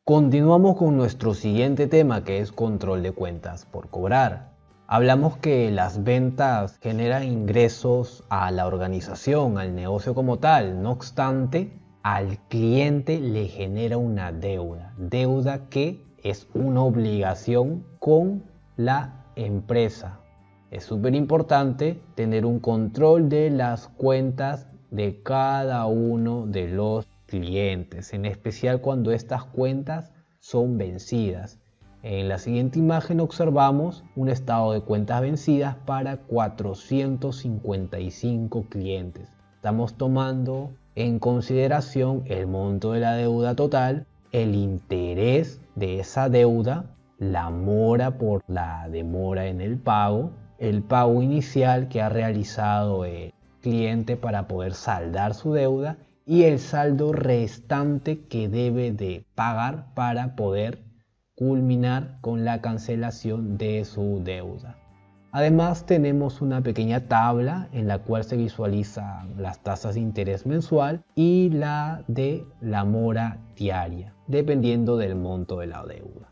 Continuamos con nuestro siguiente tema, que es control de cuentas por cobrar. Hablamos que las ventas generan ingresos a la organización, al negocio como tal. No obstante, al cliente le genera una deuda que es una obligación con la empresa. Es súper importante tener un control de las cuentas de cada uno de los clientes, en especial cuando estas cuentas son vencidas. En la siguiente imagen observamos un estado de cuentas vencidas para 455 clientes. Estamos tomando en consideración el monto de la deuda total, el interés de esa deuda, la mora por la demora en el pago inicial que ha realizado el cliente para poder saldar su deuda y el saldo restante que debe de pagar para poder culminar con la cancelación de su deuda. Además tenemos una pequeña tabla en la cual se visualizan las tasas de interés mensual y la de la mora diaria, dependiendo del monto de la deuda.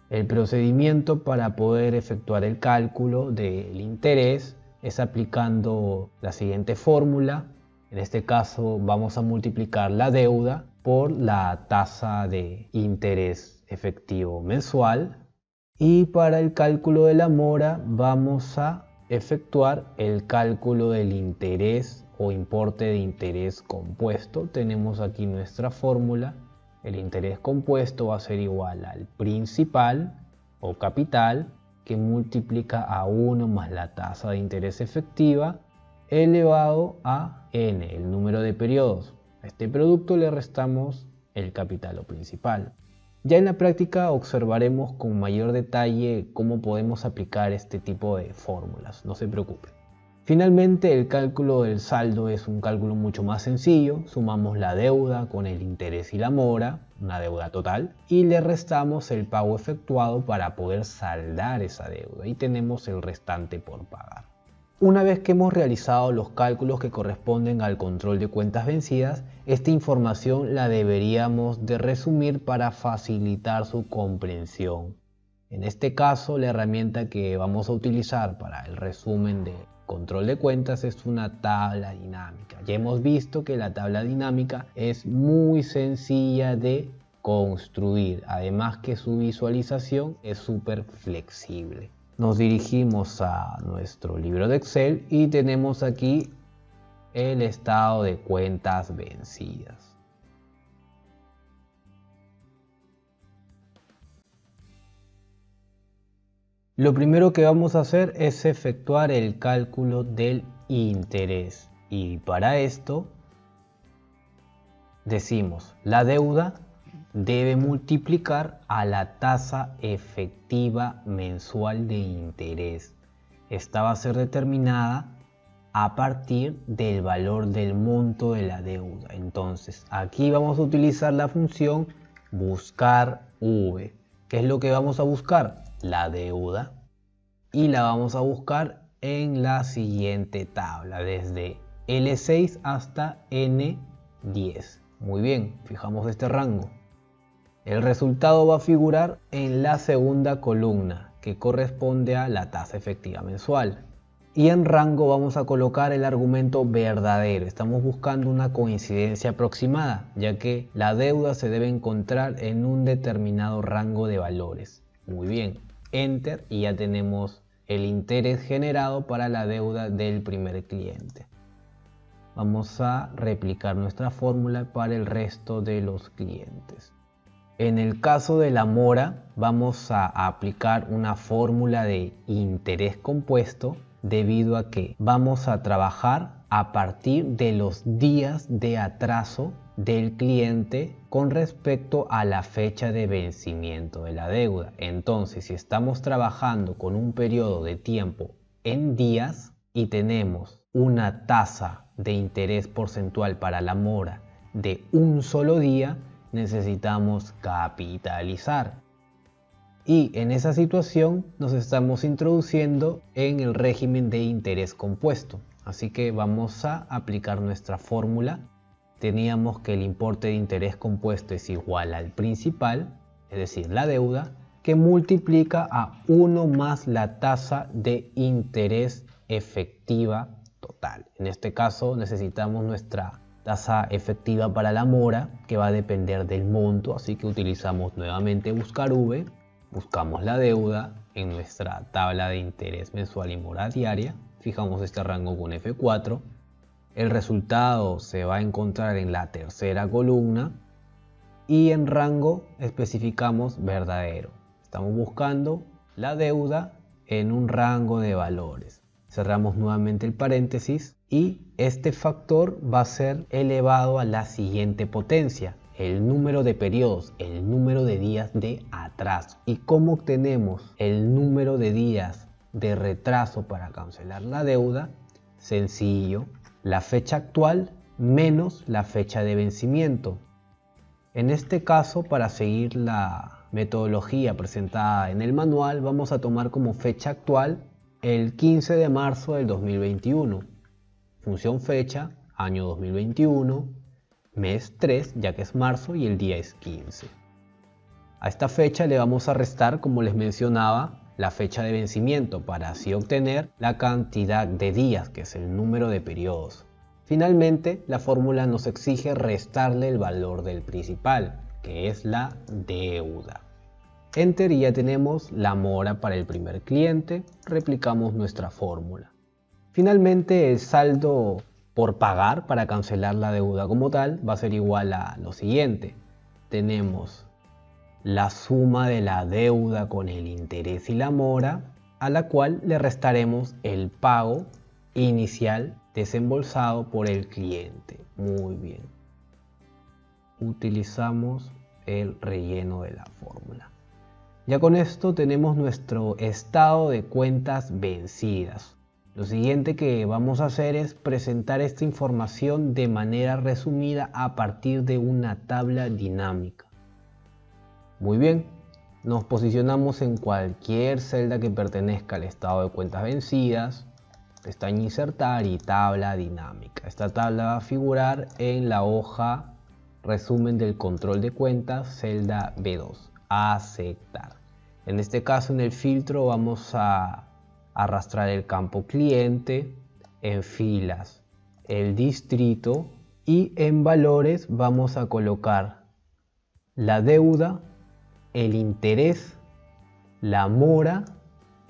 El procedimiento para poder efectuar el cálculo del interés es aplicando la siguiente fórmula. En este caso vamos a multiplicar la deuda por la tasa de interés efectivo mensual. Y para el cálculo de la mora vamos a efectuar el cálculo del interés o importe de interés compuesto. Tenemos aquí nuestra fórmula. El interés compuesto va a ser igual al principal o capital que multiplica a 1 más la tasa de interés efectiva elevado a n, el número de periodos. A este producto le restamos el capital o principal. Ya en la práctica observaremos con mayor detalle cómo podemos aplicar este tipo de fórmulas, no se preocupen. Finalmente, el cálculo del saldo es un cálculo mucho más sencillo. Sumamos la deuda con el interés y la mora, una deuda total, y le restamos el pago efectuado para poder saldar esa deuda y tenemos el restante por pagar. Una vez que hemos realizado los cálculos que corresponden al control de cuentas vencidas, esta información la deberíamos de resumir para facilitar su comprensión. En este caso, la herramienta que vamos a utilizar para el resumen de control de cuentas es una tabla dinámica. Ya hemos visto que la tabla dinámica es muy sencilla de construir, además que su visualización es súper flexible. Nos dirigimos a nuestro libro de Excel y tenemos aquí el estado de cuentas vencidas. Lo primero que vamos a hacer es efectuar el cálculo del interés y para esto decimos la deuda debe multiplicar a la tasa efectiva mensual de interés. Esta va a ser determinada a partir del valor del monto de la deuda. Entonces aquí vamos a utilizar la función buscar v. ¿Qué es lo que vamos a buscar? La deuda, y la vamos a buscar en la siguiente tabla desde L6 hasta N10. Muy bien, fijamos este rango. El resultado va a figurar en la segunda columna que corresponde a la tasa efectiva mensual. Y en rango vamos a colocar el argumento verdadero. Estamos buscando una coincidencia aproximada, ya que la deuda se debe encontrar en un determinado rango de valores. Muy bien, Enter y ya tenemos el interés generado para la deuda del primer cliente. Vamos a replicar nuestra fórmula para el resto de los clientes. En el caso de la mora vamos a aplicar una fórmula de interés compuesto debido a que vamos a trabajar a partir de los días de atraso del cliente con respecto a la fecha de vencimiento de la deuda. Entonces, si estamos trabajando con un periodo de tiempo en días y tenemos una tasa de interés porcentual para la mora de un solo día, necesitamos capitalizar. Y en esa situación nos estamos introduciendo en el régimen de interés compuesto. Así que vamos a aplicar nuestra fórmula. Teníamos que el importe de interés compuesto es igual al principal es decir, la deuda, que multiplica a 1 más la tasa de interés efectiva total. En este caso necesitamos nuestra tasa efectiva para la mora, que va a depender del monto, así que utilizamos nuevamente buscar V, buscamos la deuda en nuestra tabla de interés mensual y mora diaria, fijamos este rango con F4, el resultado se va a encontrar en la tercera columna y en rango especificamos verdadero. Estamos buscando la deuda en un rango de valores. Cerramos nuevamente el paréntesis y este factor va a ser elevado a la siguiente potencia, el número de periodos, el número de días de atraso. ¿Y cómo obtenemos el número de días de retraso para cancelar la deuda? Sencillo, la fecha actual menos la fecha de vencimiento. En este caso, para seguir la metodología presentada en el manual, vamos a tomar como fecha actual el 15 de marzo del 2021. Función fecha, año 2021, mes 3, ya que es marzo y el día es 15. A esta fecha le vamos a restar, como les mencionaba, la fecha de vencimiento para así obtener la cantidad de días, que es el número de periodos. Finalmente, la fórmula nos exige restarle el valor del principal, que es la deuda. Enter y ya tenemos la mora para el primer cliente, replicamos nuestra fórmula. Finalmente, el saldo por pagar para cancelar la deuda como tal va a ser igual a lo siguiente. Tenemos la suma de la deuda con el interés y la mora, a la cual le restaremos el pago inicial desembolsado por el cliente. Muy bien. Utilizamos el relleno de la fórmula. Ya con esto tenemos nuestro estado de cuentas vencidas. Lo siguiente que vamos a hacer es presentar esta información de manera resumida a partir de una tabla dinámica. Muy bien, nos posicionamos en cualquier celda que pertenezca al estado de cuentas vencidas, pestaña insertar y tabla dinámica. Esta tabla va a figurar en la hoja resumen del control de cuentas, celda B2, aceptar. En este caso, en el filtro vamos a arrastrar el campo cliente, en filas el distrito y en valores vamos a colocar la deuda, el interés, la mora,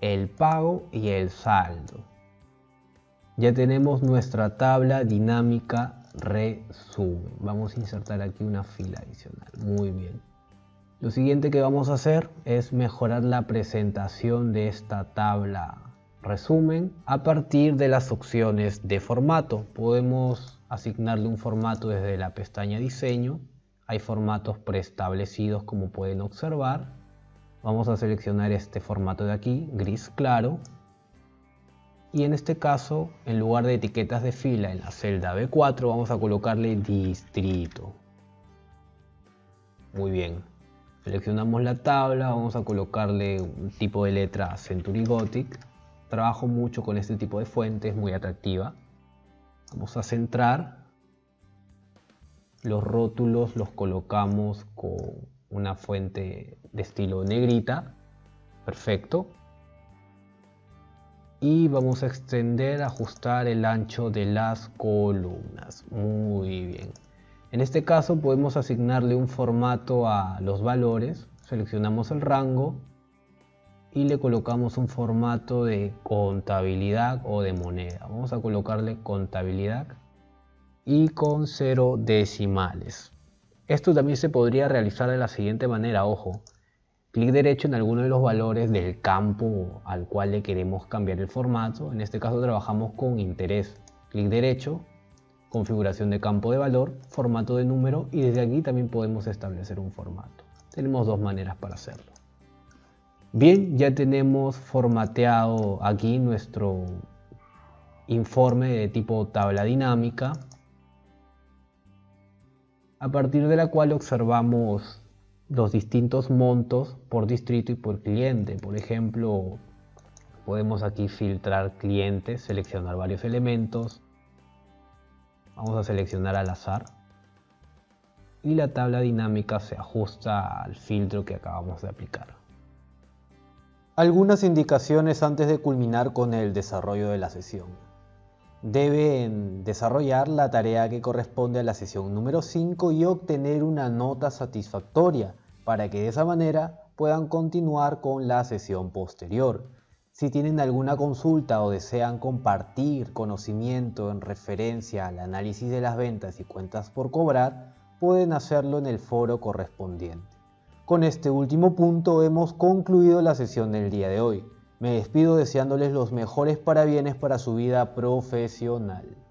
el pago y el saldo. Ya tenemos nuestra tabla dinámica resumen. Vamos a insertar aquí una fila adicional. Muy bien. Lo siguiente que vamos a hacer es mejorar la presentación de esta tabla resumen a partir de las opciones de formato. Podemos asignarle un formato desde la pestaña diseño. Hay formatos preestablecidos, como pueden observar. Vamos a seleccionar este formato de aquí, gris claro. Y en este caso, en lugar de etiquetas de fila en la celda B4, vamos a colocarle distrito. Muy bien. Seleccionamos la tabla, vamos a colocarle un tipo de letra Century Gothic. Trabajo mucho con este tipo de fuente, es muy atractiva. Vamos a centrar. Los rótulos los colocamos con una fuente de estilo negrita. Perfecto. Y vamos a extender, ajustar el ancho de las columnas. Muy bien. En este caso podemos asignarle un formato a los valores. Seleccionamos el rango y le colocamos un formato de contabilidad o de moneda. Vamos a colocarle contabilidad y con 0 decimales. Esto también se podría realizar de la siguiente manera, ojo. Clic derecho en alguno de los valores del campo al cual le queremos cambiar el formato. En este caso trabajamos con interés. Clic derecho, configuración de campo de valor, formato de número y desde aquí también podemos establecer un formato. Tenemos dos maneras para hacerlo. Bien, ya tenemos formateado aquí nuestro informe de tipo tabla dinámica, a partir de la cual observamos los distintos montos por distrito y por cliente. Por ejemplo, podemos aquí filtrar clientes, seleccionar varios elementos. Vamos a seleccionar al azar. y la tabla dinámica se ajusta al filtro que acabamos de aplicar. Algunas indicaciones antes de culminar con el desarrollo de la sesión. Deben desarrollar la tarea que corresponde a la sesión número 5 y obtener una nota satisfactoria para que de esa manera puedan continuar con la sesión posterior. Si tienen alguna consulta o desean compartir conocimiento en referencia al análisis de las ventas y cuentas por cobrar, pueden hacerlo en el foro correspondiente. Con este último punto hemos concluido la sesión del día de hoy. Me despido deseándoles los mejores parabienes para su vida profesional.